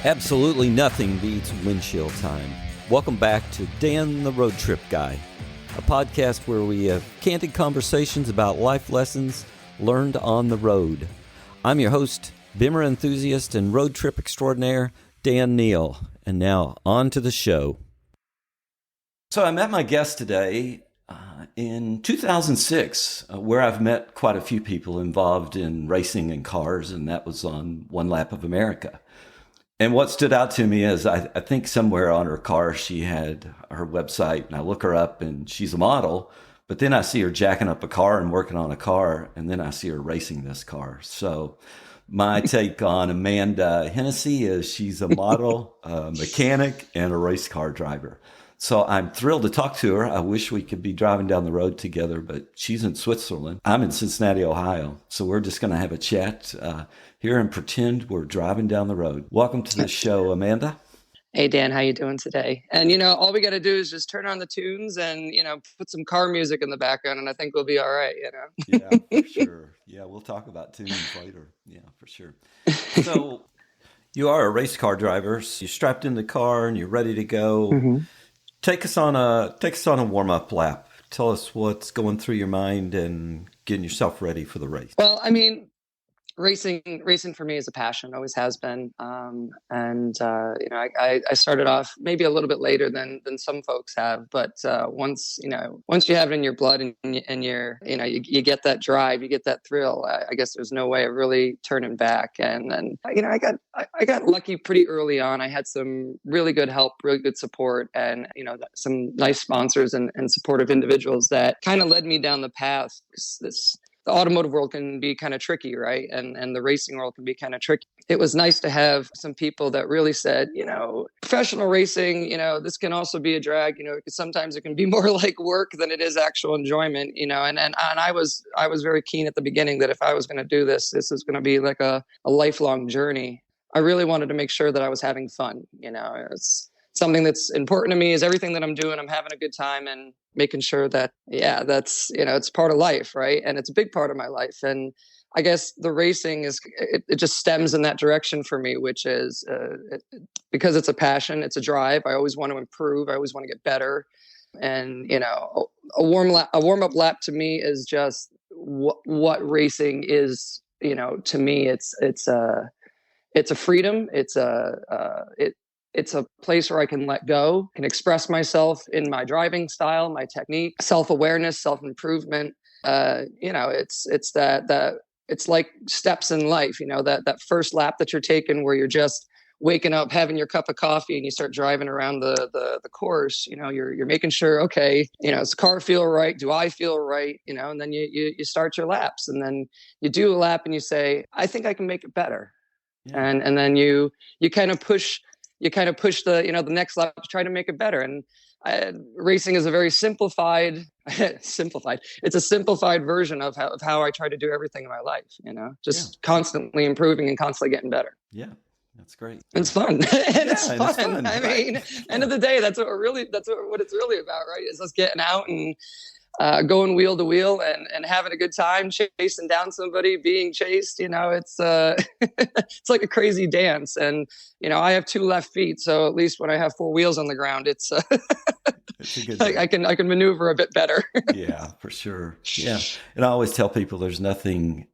Absolutely nothing beats windshield time. Welcome back to Dan the Road Trip Guy, a podcast where we have candid conversations about life lessons learned on the road. I'm your host, Bimmer enthusiast and road trip extraordinaire, Dan Neal. And now, on to the show. So I met my guest today in 2006, where I've met quite a few people involved in racing and cars, and that was on One Lap of America. And what stood out to me is I think somewhere on her car she had her website, and I look her up and she's a model, but then I see her jacking up a car and working on a car, and then I see her racing this car. So my take on Amanda Hennessy is she's a model, a mechanic, and a race car driver. So I'm thrilled to talk to her. I wish we could be driving down the road together, but she's in Switzerland. I'm in Cincinnati, Ohio. So we're just going to have a chat here and pretend we're driving down the road. Welcome to the show, Amanda. Hey, Dan, how you doing today? And, all we got to do is just turn on the tunes and, put some car music in the background, and I think we'll be all right, Yeah, for sure. Yeah, we'll talk about tunes later. Yeah, for sure. So you are a race car driver. So you're strapped in the car and you're ready to go. Mm-hmm. Take us on a warm-up lap. Tell us what's going through your mind and getting yourself ready for the race. Well, racing for me is a passion, always has been. I started off maybe a little bit later than some folks have, but once you have it in your blood and you get that drive, you get that thrill. I guess there's no way of really turning back. And then I got lucky pretty early on. I had some really good help, really good support, and some nice sponsors and supportive individuals that kind of led me down the path. The automotive world can be kind of tricky, right? And the racing world can be kind of tricky. It was nice to have some people that really said, professional racing, this can also be a drag, sometimes it can be more like work than it is actual enjoyment, and I was very keen at the beginning that if I was going to do this is going to be like a lifelong journey. I really wanted to make sure that I was having fun, it's something that's important to me is everything that I'm doing, I'm having a good time and making sure that, that's, it's part of life, right? And it's a big part of my life. And I guess the racing it just stems in that direction for me, which is because it's a passion, it's a drive. I always want to improve. I always want to get better. And, a warm-up lap to me is just what racing is, to me, it's a freedom. It's a place where I can let go, can express myself in my driving style, my technique, self-awareness, self-improvement. It's that it's like steps in life, that first lap that you're taking where you're just waking up, having your cup of coffee and you start driving around the course, you're making sure, okay, does the car feel right? Do I feel right? And then you start your laps and then you do a lap and you say, I think I can make it better. Yeah. And then you kind of push the next lap to try to make it better. And racing is a very simplified. It's a simplified version of how I try to do everything in my life. Constantly improving and constantly getting better. Yeah, that's great. It's fun. It's fun. I mean, end of the day, that's what it's really about, right? Is us getting out and going wheel to wheel and having a good time, chasing down somebody, being chased. It's it's like a crazy dance. And I have 2 left feet, so at least when I have 4 wheels on the ground, it's a good I can maneuver a bit better. Yeah, for sure. Yeah, and I always tell people there's nothing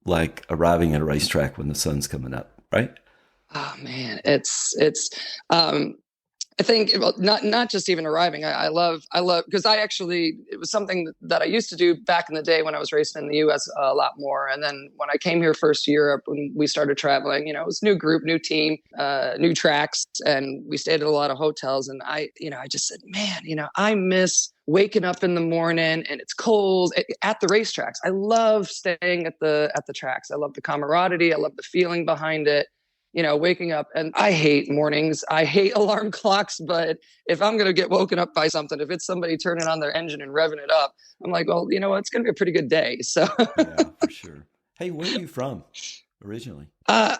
like arriving at a racetrack when the sun's coming up, right? Oh man, it's I think not just even arriving. I love because it was something that I used to do back in the day when I was racing in the U.S. a lot more. And then when I came here first to Europe, when we started traveling, it was new group, new team, new tracks, and we stayed at a lot of hotels. And I just said, man, I miss waking up in the morning and it's cold at the racetracks. I love staying at the tracks. I love the camaraderie. I love the feeling behind it. Waking up, and I hate mornings. I hate alarm clocks, but if I'm going to get woken up by something, if it's somebody turning on their engine and revving it up, I'm like, well, it's going to be a pretty good day. So yeah, for sure. Hey, where are you from originally?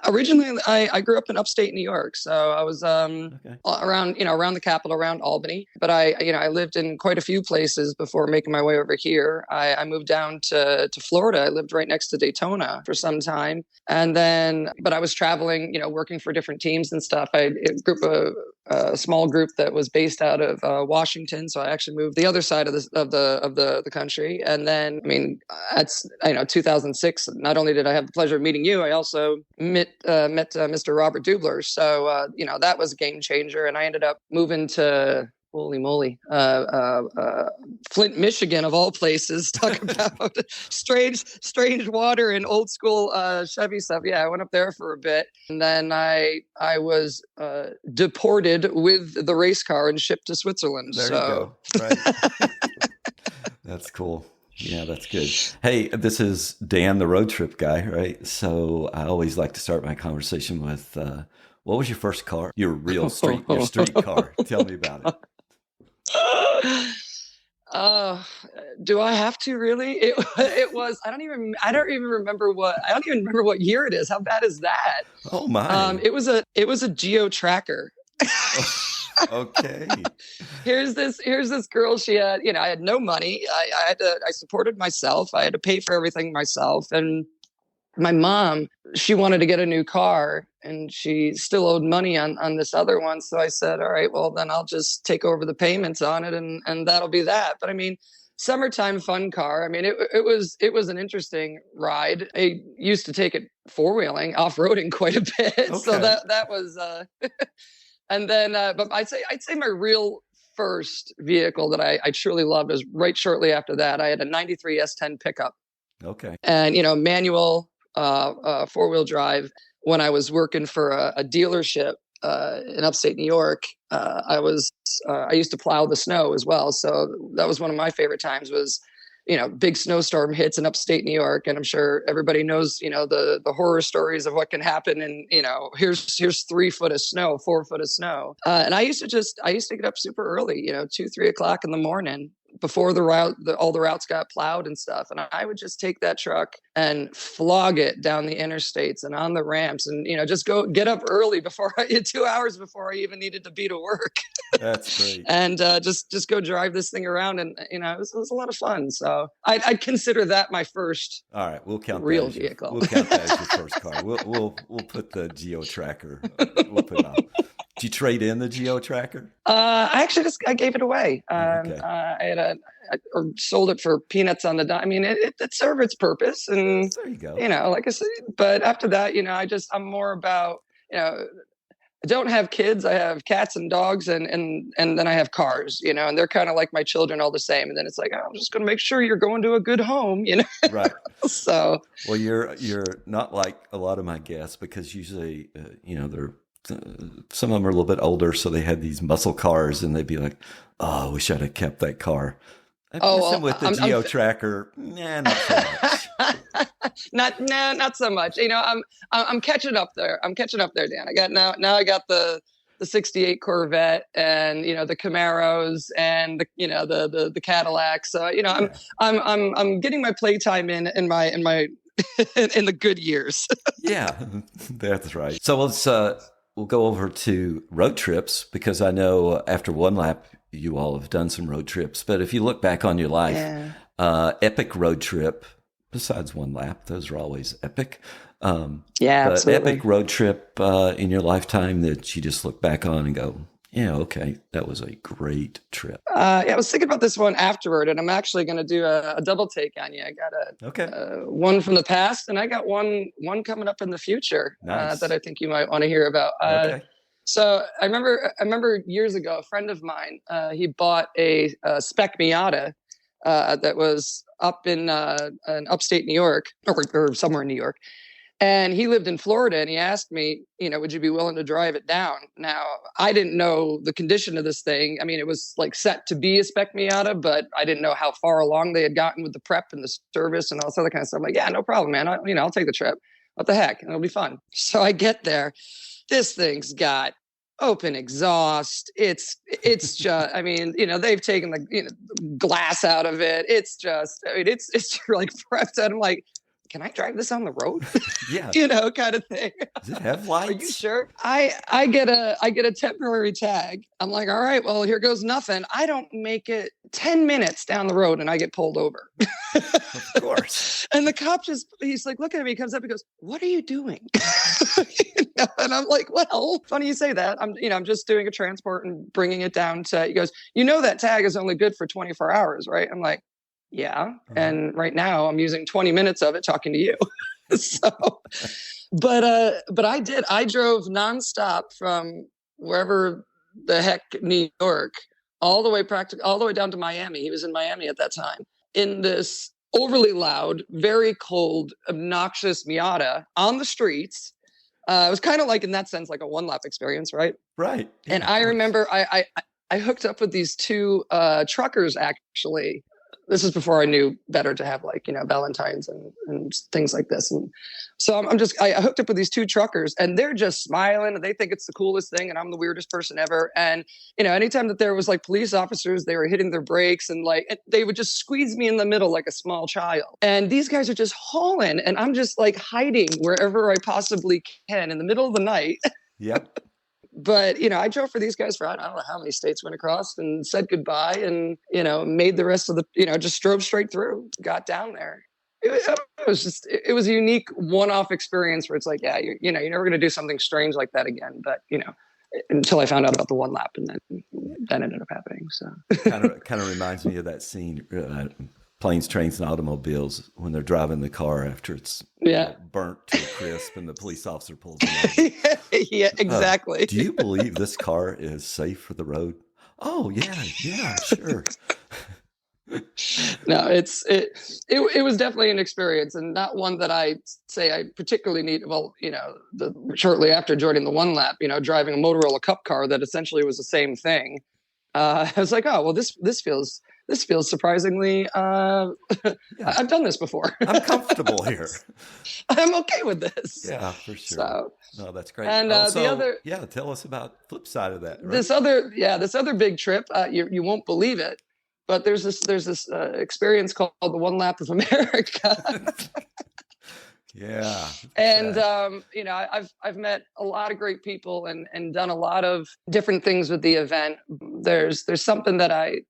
Originally, I grew up in upstate New York, so I was Okay. around the capital, around Albany. But I lived in quite a few places before making my way over here. I moved down to Florida. I lived right next to Daytona for some time, and then but I was traveling, working for different teams and stuff. A small group that was based out of Washington, so I actually moved the other side of the country. And then, I mean, that's 2006. Not only did I have the pleasure of meeting you, I also met Mr. Robert Dubler. So that was a game changer, and I ended up moving to holy moly, Flint, Michigan, of all places. Talk about strange water and old school Chevy stuff. Yeah, I went up there for a bit, and then I was deported with the race car and shipped to Switzerland. There you go. Right. That's cool. Yeah, that's good. Hey, this is Dan, the road trip guy, right? So I always like to start my conversation with, what was your first car? Your street car. Tell me about it. Do I have to really? It was. I don't even remember what year it is. How bad is that? Oh my! It was a Geo Tracker. Okay. Here's this girl. She had, I had no money. I supported myself. I had to pay for everything myself. And my mom, she wanted to get a new car, and she still owed money on this other one. So I said, all right, well then I'll just take over the payments on it, and that'll be that. But I mean, summertime fun car. I mean, it was an interesting ride. I used to take it four-wheeling, off-roading quite a bit. Okay. So that was and then, but I'd say my real first vehicle that I truly loved was right shortly after that. I had a 93 S10 pickup. Okay. And, manual, four-wheel drive. When I was working for a dealership in upstate New York, I used to plow the snow as well. So that was one of my favorite times was, big snowstorm hits in upstate New York. And I'm sure everybody knows, the horror stories of what can happen. And, here's 3 foot of snow, 4 foot of snow. And I used to get up super early, 2-3 o'clock in the morning before all the routes got plowed and stuff. And I would just take that truck and flog it down the interstates and on the ramps and, just get up early 2 hours before I even needed to be to work. That's great. And just go drive this thing around. And, it was a lot of fun. So I'd consider that my first. All right. We'll count real vehicle. We'll count that as your first car. We'll put the Geo Tracker. We'll put it on. Did you trade in the Geo Tracker? I gave it away. Okay. I sold it for peanuts on the dime. I mean, it served its purpose, and there you go. Like I said. But after that, I'm more about I don't have kids. I have cats and dogs, and then I have cars. And they're kind of like my children, all the same. And then it's like, I'm just going to make sure you're going to a good home. Right. So well, you're not like a lot of my guests because usually, they're. Some of them are a little bit older, so they had these muscle cars, and they'd be like, "Oh, I wish I'd have kept that car." With the Geo Tracker, not so much. not so much. I'm catching up there. Dan. I got the 68 Corvette and the Camaros and the Cadillacs. So I'm getting my playtime in my in the good years. Yeah, that's right. So we'll go over to road trips because I know after one lap, you all have done some road trips. But if you look back on your life, epic road trip, besides one lap, those are always epic. Absolutely. Epic road trip in your lifetime that you just look back on and go, yeah, okay, that was a great trip. I was thinking about this one afterward, and I'm actually going to do a double take on you. I got one from the past, and I got one coming up in the future. Nice. That I think you might want to hear about. Okay. So I remember years ago, a friend of mine, he bought a spec Miata that was up in upstate New York or somewhere in New York. And he lived in Florida, and he asked me, would you be willing to drive it down? Now, I didn't know the condition of this thing. I mean, it was like set to be a spec Miata, but I didn't know how far along they had gotten with the prep and the service and all this other kind of stuff. I'm like, yeah, no problem, man. I'll take the trip. What the heck? It'll be fun. So I get there. This thing's got open exhaust. It's just, I mean, they've taken the glass out of it. It's just, it's like prepped. And I'm like, can I drive this on the road? Yeah. Kind of thing. Does it have lights? Are you sure? I get a temporary tag. I'm like, all right, well, here goes nothing. I don't make it 10 minutes down the road and I get pulled over. Of course. And the cop he's like, look at me, he comes up, he goes, what are you doing? And I'm like, well, funny you say that. I'm just doing a transport and bringing it down to, he goes, that tag is only good for 24 hours, right? I'm like, yeah. Uh-huh. And right now I'm using 20 minutes of it talking to you. So, but I drove nonstop from wherever the heck, New York, all the way down to Miami. He was in Miami at that time in this overly loud, very cold, obnoxious Miata on the streets. It was kind of like, in that sense, like a one-lap experience, right? Right. Yeah, and I remember I hooked up with these two truckers, actually. This is before I knew better to have Valentines and things like this. And so I hooked up with these two truckers, and they're just smiling and they think it's the coolest thing. And I'm the weirdest person ever. And, anytime that there was police officers, they were hitting their brakes and they would just squeeze me in the middle like a small child. And these guys are just hauling, and I'm just hiding wherever I possibly can in the middle of the night. Yep. But, I drove for these guys for, I don't know how many states went across and said goodbye and, made the rest of the, just drove straight through, got down there. It was a unique one-off experience where it's like, yeah, you're never going to do something strange like that again. But, until I found out about the one lap, and then that ended up happening. So kind of reminds me of that scene, Planes, Trains, and Automobiles, when they're driving the car after it's burnt to a crisp and the police officer pulls it over. Yeah, exactly. Do you believe this car is safe for the road? Oh, yeah, sure. No, it was definitely an experience, and not one that I say I particularly need. Well, shortly after joining the one lap, driving a Motorola Cup car that essentially was the same thing. I was like, oh, well, this feels surprisingly, I've done this before. I'm comfortable here. I'm okay with this. Yeah, for sure. So, no, that's great. And the other, tell us about the flip side of that. Right? This other big trip, you won't believe it, but there's this experience called the One Lap of America. Yeah. And, I've met a lot of great people and done a lot of different things with the event. There's something that I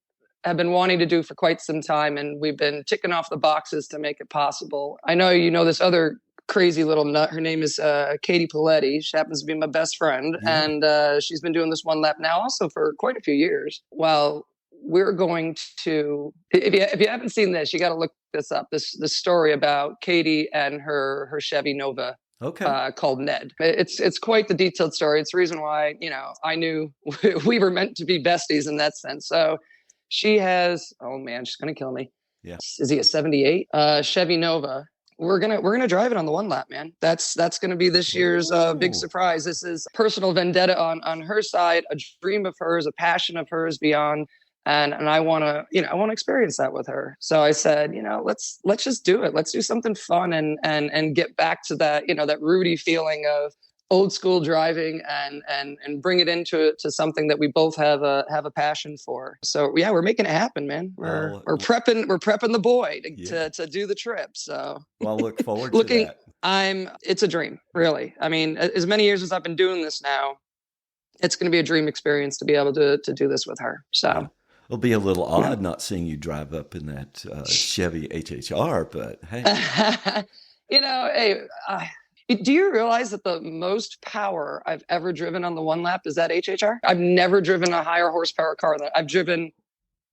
have been wanting to do for quite some time, and we've been ticking off the boxes to make it possible. I know this other crazy little nut. Her name is Katie Paletti. She happens to be my best friend, and she's been doing this one lap now also for quite a few years. Well, we're going to, if you haven't seen this, you got to look this up. This story about Katie and her Chevy Nova. Okay. Called Ned. It's quite the detailed story. It's the reason why I knew we were meant to be besties in that sense. So she has, oh man, she's gonna kill me. Yeah. Is he a 78 Chevy Nova? We're gonna drive it on the one lap, man. That's gonna be this year's big surprise. This is personal vendetta on her side, a dream of hers, a passion of hers beyond. And I want to experience that with her. So I said, let's just do it. Let's do something fun and get back to that, that Rudy feeling of old school driving and bring it into something that we both have a passion for. So yeah, we're making it happen, man. We're prepping the boy to do the trip. So well, look forward to that. It's a dream, really. I mean, as many years as I've been doing this now, it's going to be a dream experience to be able to do this with her. So. Yeah. It'll be a little odd not seeing you drive up in that Chevy HHR, but hey. Do you realize that the most power I've ever driven on the one lap is that HHR? I've never driven a higher horsepower car than I've driven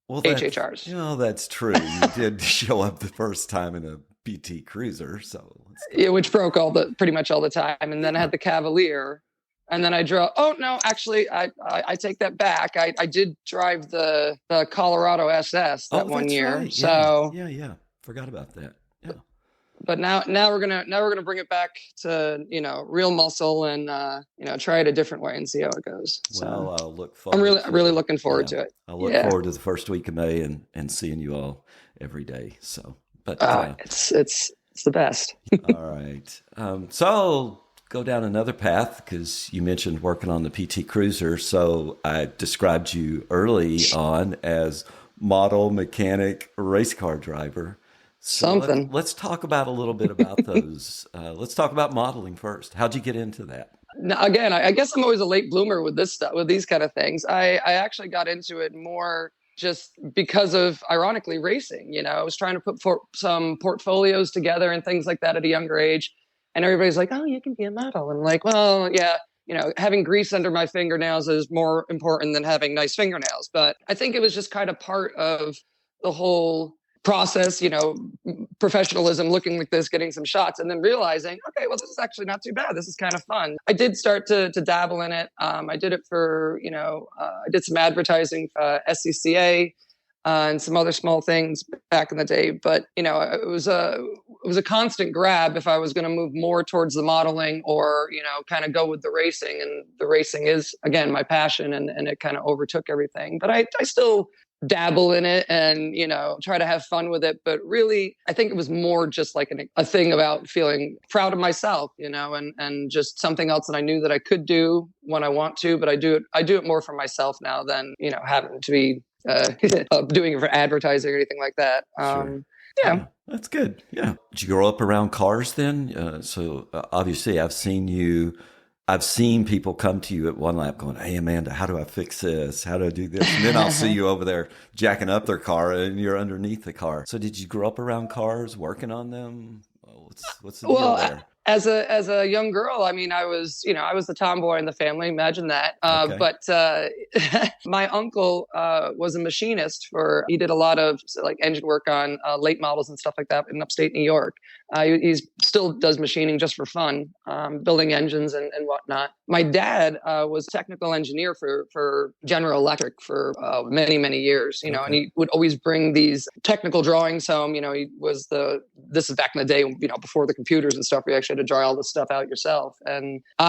HHRs. That's true. You did show up the first time in a PT Cruiser, so which broke pretty much all the time, and then I had the Cavalier. And then I drove. Oh no, actually, I take that back. I did drive the Colorado SS that one year. Right. So yeah, forgot about that. Yeah. But now we're gonna bring it back to real muscle and try it a different way and see how it goes. So well, I'll look forward. I'm really looking forward to it. I'll look forward to the first week of May and seeing you all every day. So, but it's the best. All right. So. Go down another path because you mentioned working on the PT Cruiser. So I described you early on as model, mechanic, race car driver. So Something. let's talk about a little bit about those. Let's talk about modeling first. How'd you get into that? Now, again, I guess I'm always a late bloomer with this stuff, with these kind of things. I actually got into it more just because of, ironically, racing. I was trying to put some portfolios together and things like that at a younger age. And everybody's like, oh, you can be a model. And I'm like, well, yeah, having grease under my fingernails is more important than having nice fingernails. But I think it was just kind of part of the whole process, professionalism, looking like this, getting some shots, and then realizing, okay, well, this is actually not too bad. This is kind of fun. I did start to dabble in it. I did it for, I did some advertising, SCCA, and some other small things back in the day. But, it was a constant grab if I was going to move more towards the modeling or, kind of go with the racing. And the racing is, again, my passion, and it kind of overtook everything. But I still dabble in it and try to have fun with it, but really I think it was more just like a thing about feeling proud of myself, and just something else that I knew that I could do when I want to, but I do it more for myself now than having to be doing it for advertising or anything like that. Sure. Yeah. That's good. Yeah. Did you grow up around cars then? Obviously I've seen people come to you at one lap going, hey, Amanda, how do I fix this? How do I do this? And then I'll see you over there jacking up their car and you're underneath the car. So did you grow up around cars, working on them? What's the deal there? As a young girl, I mean, I was the tomboy in the family. Imagine that. Okay. But my uncle was a machinist he did a lot of like engine work on late models and stuff like that in upstate New York. He still does machining just for fun, building engines and whatnot. My dad was technical engineer for General Electric for many, many years, Okay. and he would always bring these technical drawings home. This is back in the day, before the computers and stuff, where you actually had to draw all this stuff out yourself. And so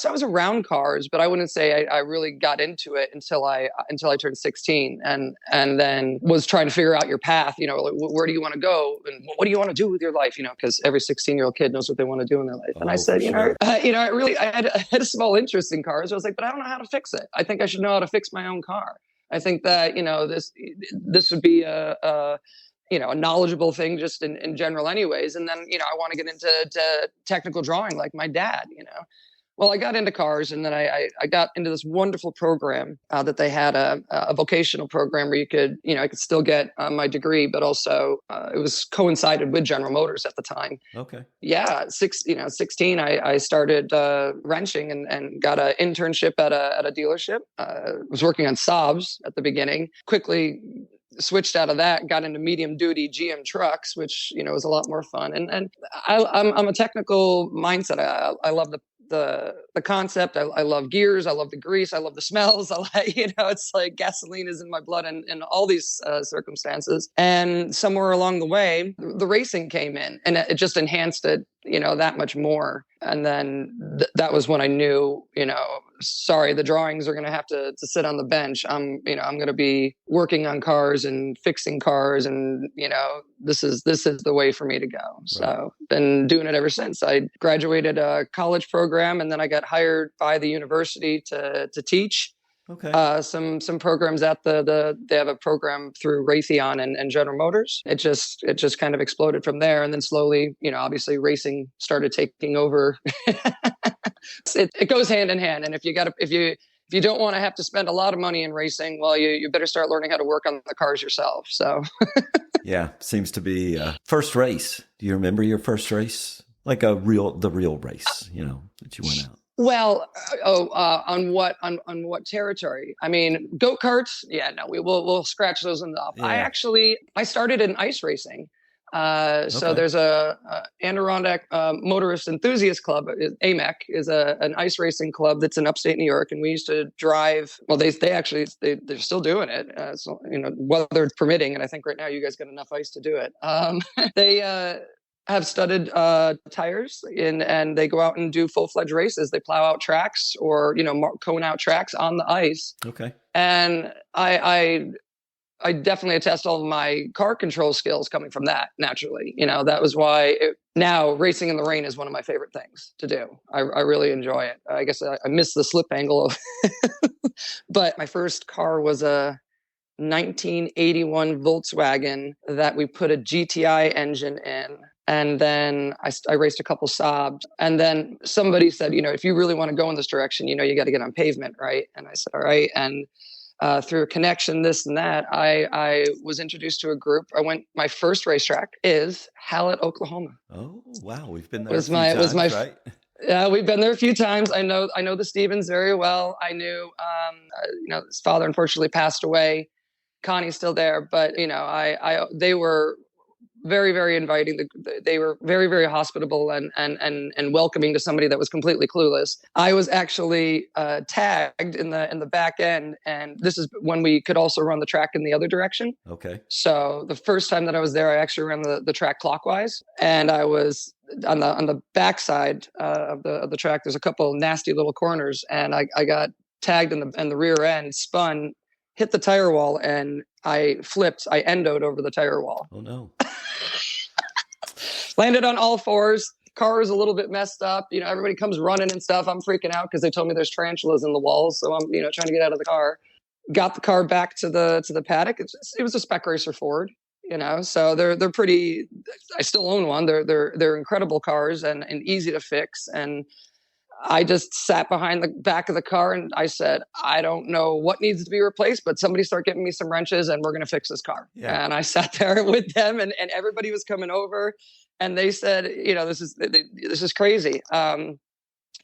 I was around cars, but I wouldn't say I really got into it until I turned 16 and then was trying to figure out your path, like, where do you want to go? And what do you want to do with your life? Because every 16-year-old kid knows what they want to do in their life. And I said, sure. I had a small interest in cars. I was like, but I don't know how to fix it. I think I should know how to fix my own car. I think that, this would be a knowledgeable thing just in general anyways. And then, I want to get into technical drawing like my dad. Well, I got into cars, and then I got into this wonderful program that they had, a vocational program where you could, I could still get my degree, but also it was coincided with General Motors at the time. Okay. Yeah, 16, I started wrenching and got an internship at a dealership. Was working on Saabs at the beginning. Quickly switched out of that, got into medium duty GM trucks, which was a lot more fun. And I'm a technical mindset. I love the concept. I love gears. I love the grease. I love the smells. It's like gasoline is in my blood in all these circumstances. And somewhere along the way, the racing came in, and it just enhanced it, that much more. And then that was when I knew, sorry, the drawings are going to have to sit on the bench. I'm going to be working on cars and fixing cars, and this is the way for me to go. Right. So been doing it ever since. I graduated a college program, and then I got hired by the university to teach. Okay. Some programs at they have a program through Raytheon and General Motors. It just kind of exploded from there, and then slowly, obviously racing started taking over. It goes hand in hand, and if you don't want to have to spend a lot of money in racing, well, you better start learning how to work on the cars yourself. So. Yeah, seems to be first race. Do you remember your first race? Like the real race, that you went out. Well, on what territory? I mean, go-karts. Yeah, no, we'll scratch those off. Yeah. I started in ice racing. So there's a Adirondack Motorist Enthusiast Club. AMEC is an ice racing club that's in upstate New York, and we used to drive. Well, they're still doing it. So weather permitting, and I think right now you guys got enough ice to do it. They have studded tires and they go out and do full-fledged races. They plow out tracks or cone out tracks on the ice. Okay. And I definitely attest all of my car control skills coming from that. Naturally, that was why now racing in the rain is one of my favorite things to do. I really enjoy it. I guess I miss the slip angle of, but my first car was a 1981 Volkswagen that we put a GTI engine in. And then I raced a couple Saabs. And then somebody said, if you really want to go in this direction, you got to get on pavement, right? And I said, all right. And through a connection, this and that, I was introduced to a group. My first racetrack is Hallett, Oklahoma. Oh, wow. We've been there a few times, right? Yeah, we've been there a few times. I know the Stevens very well. I knew, his father unfortunately passed away. Connie's still there, but they were very, very inviting. They were very, very hospitable and welcoming to somebody that was completely clueless. I was actually tagged in the back end, and this is when we could also run the track in the other direction. Okay. So the first time that I was there, I actually ran the track clockwise, and I was on the backside of the track. There's a couple nasty little corners, and I got tagged in the rear end, spun, hit the tire wall, and I flipped. I endoed over the tire wall. Oh no. Landed on all fours. Car is a little bit messed up. Everybody comes running and stuff. I'm freaking out because they told me there's tarantulas in the walls. So I'm, trying to get out of the car. Got the car back to the paddock. It was a spec racer Ford, so they're pretty. I still own one. They're incredible cars and easy to fix. And I just sat behind the back of the car and I said, I don't know what needs to be replaced, but somebody start getting me some wrenches and we're going to fix this car. Yeah. And I sat there with them and everybody was coming over and they said, this is crazy. And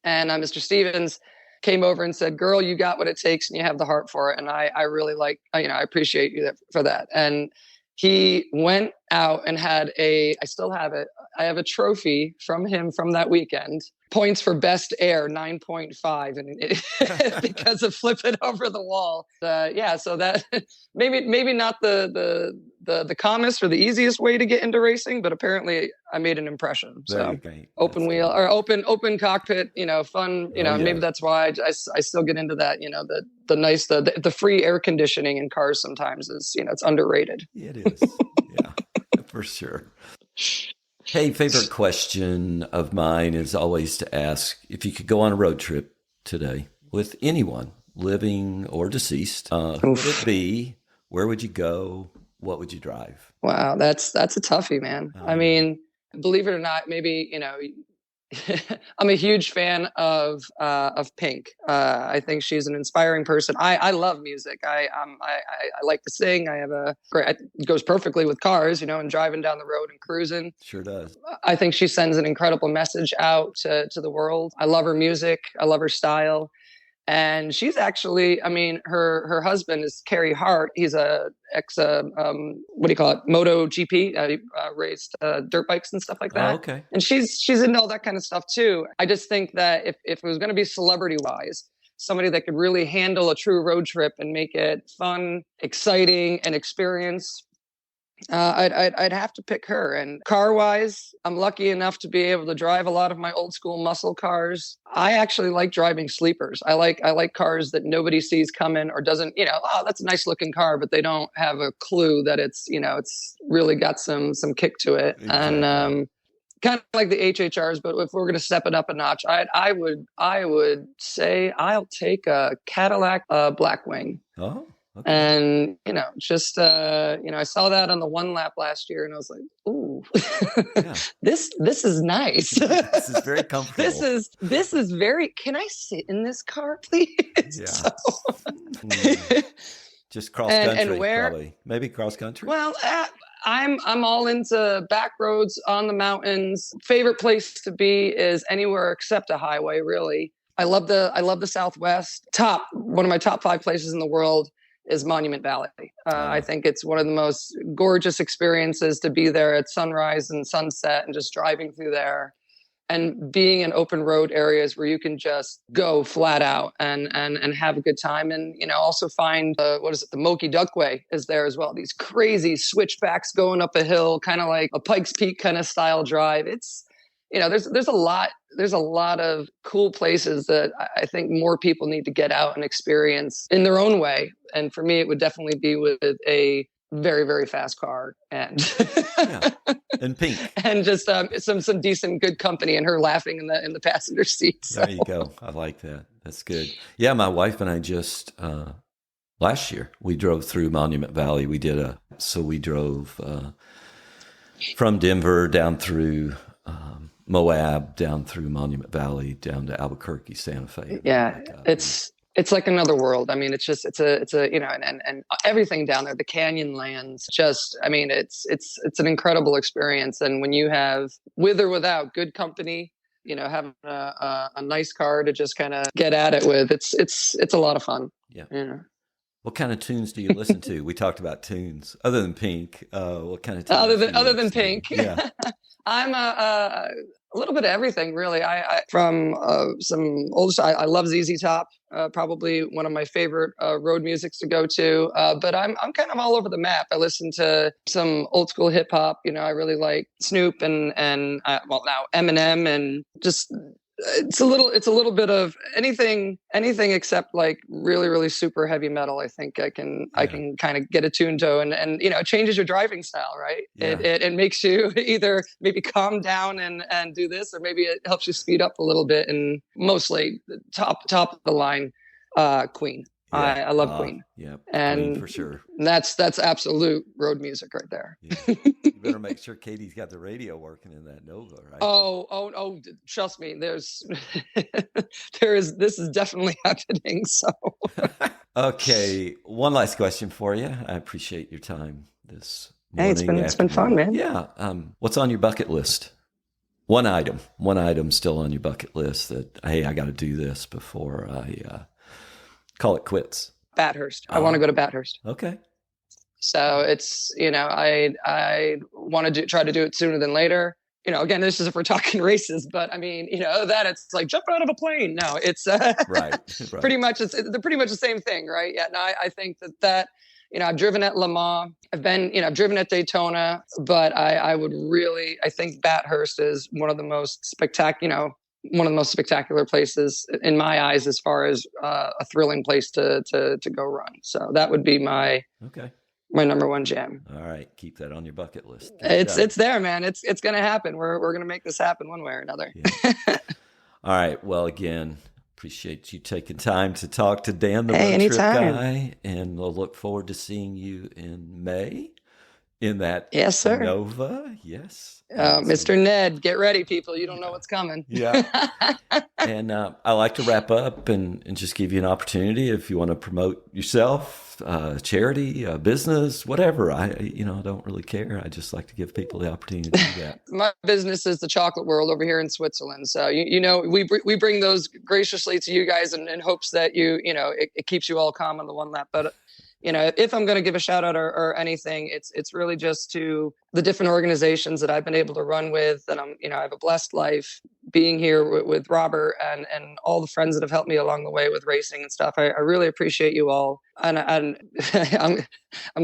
Mr. Stevens came over and said, girl, you got what it takes and you have the heart for it. And I really I appreciate you for that. And he went out and I still have it. I have a trophy from him from that weekend. Points for best air, 9.5, and because of flipping over the wall. So that maybe not the calmest or the easiest way to get into racing, but apparently I made an impression. So open wheel or open cockpit, fun. Maybe that's why I still get into that. The nice the free air conditioning in cars sometimes is it's underrated. It is, yeah, for sure. Hey, favorite question of mine is always to ask if you could go on a road trip today with anyone, living or deceased, who would it be? Where would you go? What would you drive? Wow, that's a toughie, man. I mean, believe it or not, maybe, I'm a huge fan of Pink. I think she's an inspiring person. I love music. I like to sing. It goes perfectly with cars, and driving down the road and cruising. Sure does. I think she sends an incredible message out to the world. I love her music. I love her style. And she's actually, her husband is Kerry Hart. He's a Moto GP. He raced dirt bikes and stuff like that. Oh, okay. And she's into all that kind of stuff too. I just think that if it was going to be celebrity wise, somebody that could really handle a true road trip and make it fun, exciting, and experience, I'd have to pick her. And car wise, I'm lucky enough to be able to drive a lot of my old school muscle cars. I actually like driving sleepers. I like cars that nobody sees coming or doesn't, that's a nice looking car, but they don't have a clue that it's really got some kick to it. Exactly. And kind of like the HHRs, but if we're going to step it up a notch, I would say I'll take a Cadillac Blackwing. Oh. Okay. And, I saw that on the one lap last year and I was like, ooh, yeah. This is nice. This is very comfortable. This is very, can I sit in this car, please? Yeah. Just cross country, and where, probably. Maybe cross country. Well, I'm all into back roads on the mountains. Favorite place to be is anywhere except a highway, really. I love the Southwest. One of my top 5 places in the world is Monument Valley. I think it's one of the most gorgeous experiences to be there at sunrise and sunset and just driving through there and being in open road areas where you can just go flat out and have a good time. And, also find, the Moki Duckway is there as well. These crazy switchbacks going up a hill, kind of like a Pikes Peak kind of style drive. It's, there's a lot of cool places that I think more people need to get out and experience in their own way. And for me, it would definitely be with a very, very fast car and and Pink and just some decent, good company and her laughing in the passenger seat. So. There you go. I like that. That's good. Yeah, my wife and I just last year. We drove through Monument Valley. We drove from Denver down through Moab, down through Monument Valley, down to Albuquerque, Santa Fe. Yeah, it's like another world. I mean, it's a and everything down there, the canyon lands, it's an incredible experience. And when you have, with or without good company, having a nice car to just kind of get at it with, it's a lot of fun. Yeah. What kind of tunes do you listen to? We talked about tunes other than Pink. What kind of tunes other than Pink? Yeah. I'm a little bit of everything, really. I from some old. I love ZZ Top. Probably one of my favorite road musics to go to. But I'm kind of all over the map. I listen to some old school hip hop. I really like Snoop and now Eminem, and just it's a little bit of anything except like really, really super heavy metal. I think I can kind of get attuned to, and it changes your driving style, right? Yeah. It makes you either maybe calm down and do this, or maybe it helps you speed up a little bit. And mostly top of the line, Queen. Yeah. I love Queen. Yeah, and Queen for sure. That's absolute road music right there. Yeah. You better make sure Katie's got the radio working in that Nova, right? Oh! Trust me, this is definitely happening. So, okay, one last question for you. I appreciate your time this morning. Hey, it's been fun, man. Yeah. What's on your bucket list? One item still on your bucket list that, hey, I got to do this before I call it quits. Bathurst. I want to go to Bathurst. Okay. So it's, I want to try to do it sooner than later. Again, this is if we're talking races, but I mean, that it's like jump out of a plane. No, it's right. Pretty much they're pretty much the same thing, right? Yeah. No, I think that I've driven at Le Mans. I've driven at Daytona, but I think Bathurst is one of the most spectacular places in my eyes as far as a thrilling place to go run. So that would be my number one jam. All right, keep that on your bucket list. It's there, man. It's going to happen. We're going to make this happen one way or another. Yeah. All right. Well, again, appreciate you taking time to talk to Dan, the road trip guy, and we'll look forward to seeing you in May in that Nova. Yes. Mr. Ned, get ready, people. You don't know what's coming. Yeah. And I like to wrap up and just give you an opportunity if you want to promote yourself, charity, business, whatever. I don't really care. I just like to give people the opportunity to do that. My business is the Chocolate World over here in Switzerland. So, we bring those graciously to you guys in hopes that it keeps you all calm on the one lap. But if I'm going to give a shout out or anything, it's really just to the different organizations that I've been able to run with, and I have a blessed life being here with Robert and all the friends that have helped me along the way with racing and stuff. I really appreciate you all. And I'm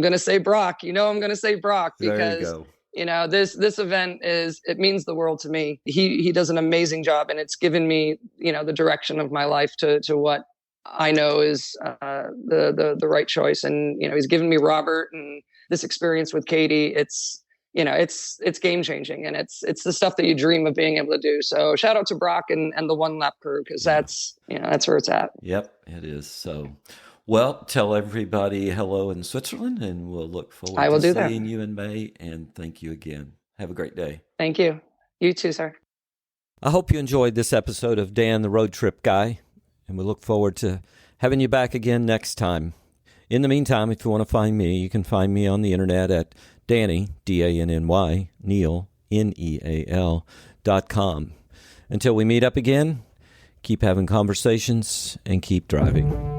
going to say Brock, I'm going to say Brock because this event it means the world to me. He does an amazing job, and it's given me, the direction of my life to what I know is the right choice. And he's given me Robert and this experience with Katie. It's game changing, and it's the stuff that you dream of being able to do. So shout out to Brock and the One Lap crew, because that's where it's at. Yep, it is. So, well, tell everybody hello in Switzerland, and we'll look forward to seeing you in May. And thank you again. Have a great day. Thank you. You too, sir. I hope you enjoyed this episode of Dan the Road Trip Guy, and we look forward to having you back again next time. In the meantime, if you want to find me, you can find me on the internet at Danny, D-A-N-N-Y, Neal, Neal.com. Until we meet up again, keep having conversations and keep driving.